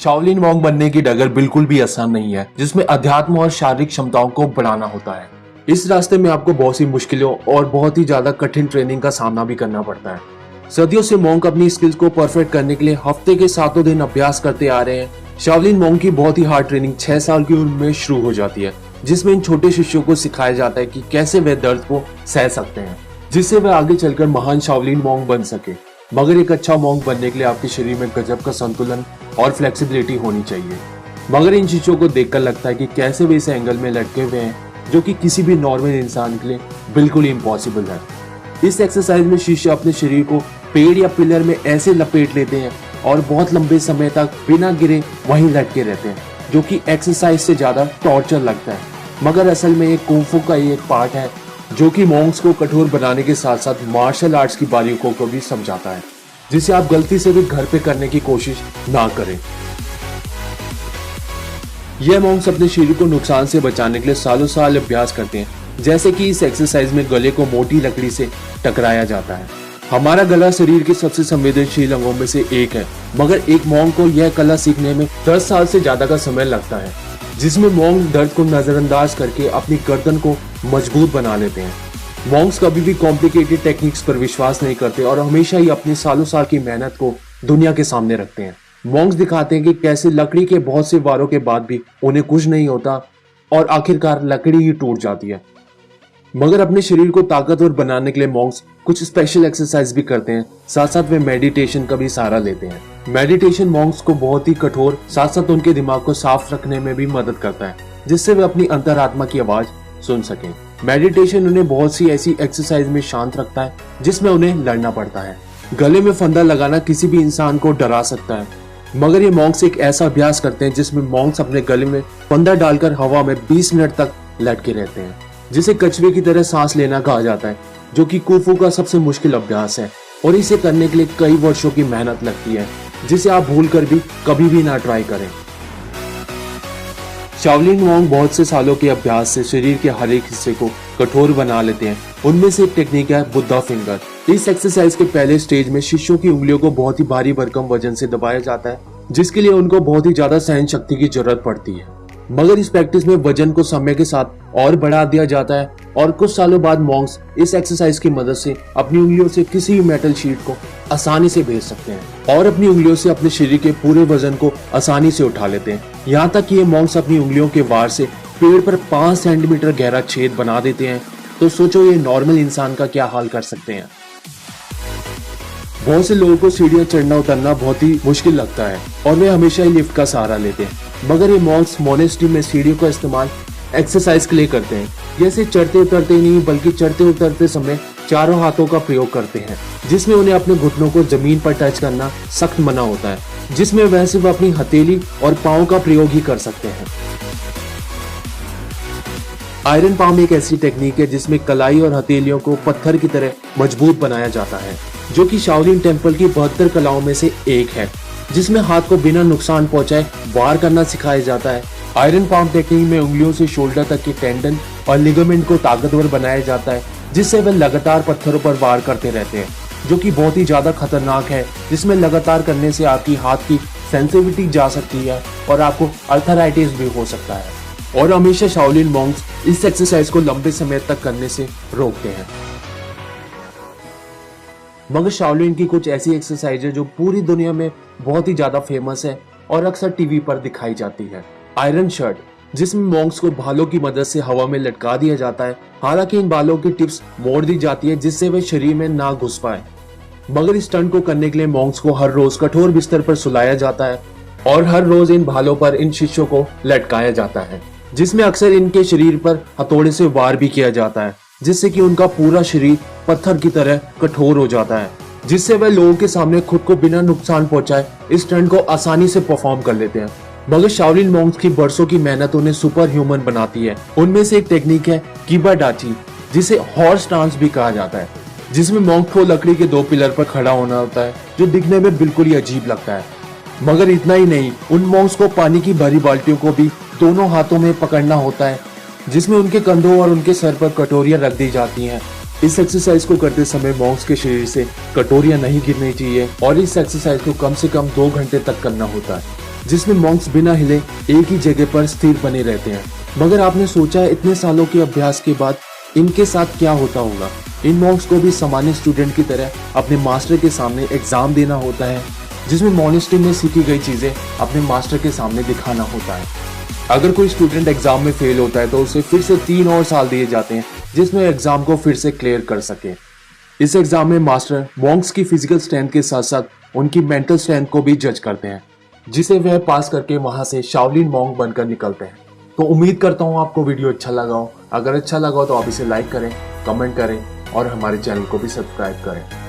Shaolin monk बनने की डगर बिल्कुल भी आसान नहीं है, जिसमें अध्यात्म और शारीरिक क्षमताओं को बढ़ाना होता है। इस रास्ते में आपको बहुत सी मुश्किलों और बहुत ही ज्यादा कठिन ट्रेनिंग का सामना भी करना पड़ता है। सदियों से मॉन्क अपनी स्किल्स को परफेक्ट करने के लिए हफ्ते के 7 दिन अभ्यास करते आ रहे हैं। शाओलिन मॉन्क की बहुत ही हार्ड ट्रेनिंग 6 साल की उम्र में शुरू हो जाती है, जिसमें इन छोटे शिष्यों को सिखाया जाता है कि कैसे वे दर्द को सह सकते हैं, जिससे वे आगे चलकर महान शाओलिन मॉन्क बन सके। मगर एक अच्छा मॉन्क बनने के लिए आपके शरीर में गजब का संतुलन और फ्लेक्सिबिलिटी होनी चाहिए। मगर इन चीजों को देखकर लगता है कि कैसे वे इस एंगल में लटके हुए हैं, जो कि किसी भी नॉर्मल इंसान के लिए बिल्कुल इम्पॉसिबल है। इस एक्सरसाइज में शिष्य अपने शरीर को पेड़ या पिलर में ऐसे लपेट लेते हैं और बहुत लंबे समय तक बिना गिरे वहीं लटके रहते हैं, जो कि एक्सरसाइज से ज्यादा टॉर्चर लगता है। मगर असल में एक कुंग फू का एक पार्ट है, जो कि मॉन्क्स को कठोर बनाने के साथ साथ मार्शल आर्ट्स की बारीकियों को भी समझाता है, जिसे आप गलती से भी घर पे करने की कोशिश ना करें। यह मॉन्क्स अपने शरीर को नुकसान से बचाने के लिए सालों साल अभ्यास करते हैं, जैसे कि इस एक्सरसाइज में गले को मोटी लकड़ी से टकराया जाता है। हमारा गला शरीर के सबसे संवेदनशील अंगों में से एक है, मगर एक मॉन्क को यह कला सीखने में 10 साल से ज्यादा का समय लगता है, जिसमें मॉन्क दर्द को नजरअंदाज करके अपनी गर्दन को मजबूत बना लेते हैं। मॉन्क्स कभी भी कॉम्प्लिकेटेड टेक्निक्स पर विश्वास नहीं करते और हमेशा ही अपनी सालों साल की मेहनत को दुनिया के सामने रखते हैं। मॉन्क्स दिखाते हैं कि कैसे लकड़ी के बहुत से वारों के बाद भी उन्हें कुछ नहीं होता और आखिरकार लकड़ी ही टूट जाती है। मगर अपने शरीर को ताकतवर बनाने के लिए मॉन्क्स कुछ स्पेशल एक्सरसाइज भी करते हैं, साथ साथ वे मेडिटेशन का भी सहारा लेते हैं। मेडिटेशन मॉन्क्स को बहुत ही कठोर साथ साथ उनके दिमाग को साफ रखने में भी मदद करता है, जिससे वे अपनी अंतरात्मा की आवाज सुन सकें। मेडिटेशन उन्हें बहुत सी ऐसी एक्सरसाइज में शांत रखता है, जिसमें उन्हें लड़ना पड़ता है। गले में फंदा लगाना किसी भी इंसान को डरा सकता है, मगर ये मॉन्क्स एक ऐसा अभ्यास करते हैं जिसमें मॉन्क्स अपने गले में फंदा डालकर हवा में 20 मिनट तक लटके रहते हैं, जिसे कछुए की तरह सांस लेना कहा जाता है, जो कि कुंग फू का सबसे मुश्किल अभ्यास है और इसे करने के लिए कई वर्षों की मेहनत लगती है, जिसे आप भूल कर भी कभी भी ना ट्राई करें। शाओलिन मॉन्क बहुत से सालों के अभ्यास से शरीर के हर एक हिस्से को कठोर बना लेते हैं। उनमें से एक टेक्निक है बुद्धा फिंगर। इस एक्सरसाइज के पहले स्टेज में शिष्यों की उंगलियों को बहुत ही भारी भरकम वजन से दबाया जाता है, जिसके लिए उनको बहुत ही ज्यादा सहन शक्ति की जरूरत पड़ती है। मगर इस प्रैक्टिस में वजन को समय के साथ और बढ़ा दिया जाता है और कुछ सालों बाद मॉन्क्स इस एक्सरसाइज की मदद से अपनी उंगलियों से किसी भी मेटल शीट को आसानी से भेज सकते हैं और अपनी उंगलियों से अपने शरीर के पूरे वजन को आसानी से उठा लेते हैं। यहाँ तक कि ये मॉन्क्स अपनी उंगलियों के वार से पेड़ पर 5 सेंटीमीटर गहरा छेद बना देते हैं, तो सोचो ये नॉर्मल इंसान का क्या हाल कर सकते हैं। बहुत से लोगों को सीढ़ियां चढ़ना उतरना बहुत ही मुश्किल लगता है और वे हमेशा ही लिफ्ट का सहारा लेते हैं, मगर ये मॉन्क्स मोनेस्ट्री में सीढ़ियों का इस्तेमाल एक्सरसाइज के लिए करते हैं। जैसे चढ़ते उतरते नहीं बल्कि चढ़ते उतरते समय चारों हाथों का प्रयोग करते हैं, जिसमें उन्हें अपने घुटनों को जमीन पर टच करना सख्त मना होता है, जिसमें वह सिर्फ अपनी हथेली और पांव का प्रयोग ही कर सकते हैं। आयरन पाम एक ऐसी टेक्निक है जिसमें कलाई और हथेलियों को पत्थर की तरह मजबूत बनाया जाता है, जो कि शाओलिन टेम्पल की 72 कलाओं में से एक है, जिसमें हाथ को बिना नुकसान पहुंचाए वार करना सिखाया जाता है। आयरन पाम टेक्निक में उंगलियों से शोल्डर तक के टेंडन और लिगामेंट को ताकतवर बनाया जाता है, जिससे वे लगातार पत्थरों पर वार करते रहते हैं, जो कि बहुत ही ज्यादा खतरनाक है, जिसमें लगातार करने से आपकी हाथ की सेंसिटिविटी जा सकती है और आपको अर्थराइटिस भी हो सकता है। और हमेशा शाओलिन मॉन्क्स इस एक्सरसाइज को लंबे समय तक करने से रोकते हैं। मगर शाओलिन की कुछ ऐसी एक्सरसाइज है जो पूरी दुनिया में बहुत ही ज्यादा फेमस है और अक्सर टीवी पर दिखाई जाती है। आयरन शर्ट, जिसमें मॉन्क्स को भालों की मदद से हवा में लटका दिया जाता है। हालांकि इन बालों की टिप्स मोड़ दी जाती है जिससे वे शरीर में ना घुस पाए। मगर इस स्टंट को करने के लिए मॉन्क्स को हर रोज कठोर बिस्तर पर सुलाया जाता है और हर रोज इन भालों पर इन शिष्यों को लटकाया जाता है, जिसमें अक्सर इनके शरीर पर हथौड़े से वार भी किया जाता है, जिससे कि उनका पूरा शरीर पत्थर की तरह कठोर हो जाता है, जिससे वे लोगों के सामने खुद को बिना नुकसान पहुंचाए इस स्टंट को आसानी से परफॉर्म कर लेते हैं। मगर शाओलिन मॉन्क्स की बरसों की मेहनत उन्हें सुपर ह्यूमन बनाती है। उनमें से एक टेक्निक है कीबाडाची, जिसे हॉर्स डांस भी कहा जाता है, जिसमें मॉन्क को लकड़ी के 2 पिलर पर खड़ा होना होता है, जो दिखने में बिल्कुल ही अजीब लगता है। मगर इतना ही नहीं, उन मॉन्क्स को पानी की भरी बाल्टियों को भी दोनों हाथों में पकड़ना होता है, जिसमें उनके कंधों और उनके सर पर कटोरियां रख दी जाती हैं। इस एक्सरसाइज को करते समय मॉन्क्स के शरीर से कटोरियां नहीं गिरनी चाहिए और इस एक्सरसाइज को कम से कम 2 घंटे तक करना होता है। जिसमें मॉन्क्स बिना हिले एक ही जगह पर स्थिर बने रहते हैं। मगर आपने सोचा है इतने सालों के अभ्यास के बाद इनके साथ क्या होता होगा? इन मॉन्क्स को भी सामान्य स्टूडेंट की तरह अपने मास्टर के सामने एग्जाम देना होता है, जिसमें मॉनेस्ट्री में सीखी गई चीजें अपने मास्टर के सामने दिखाना होता है। अगर कोई स्टूडेंट एग्जाम में फेल होता है तो उसे फिर से 3 और साल दिए जाते हैं, जिसमें एग्जाम को फिर से क्लियर कर सके। इस एग्जाम में मास्टर मॉन्क्स की फिजिकल स्ट्रेंथ के साथ साथ उनकी मेंटल स्ट्रेंथ को भी जज करते हैं, जिसे वह पास करके वहां से शाओलिन मॉन्क बनकर निकलते हैं। तो उम्मीद करता हूँ आपको वीडियो अच्छा लगा हो। अगर अच्छा लगा हो तो आप इसे लाइक करें, कमेंट करें और हमारे चैनल को भी सब्सक्राइब करें।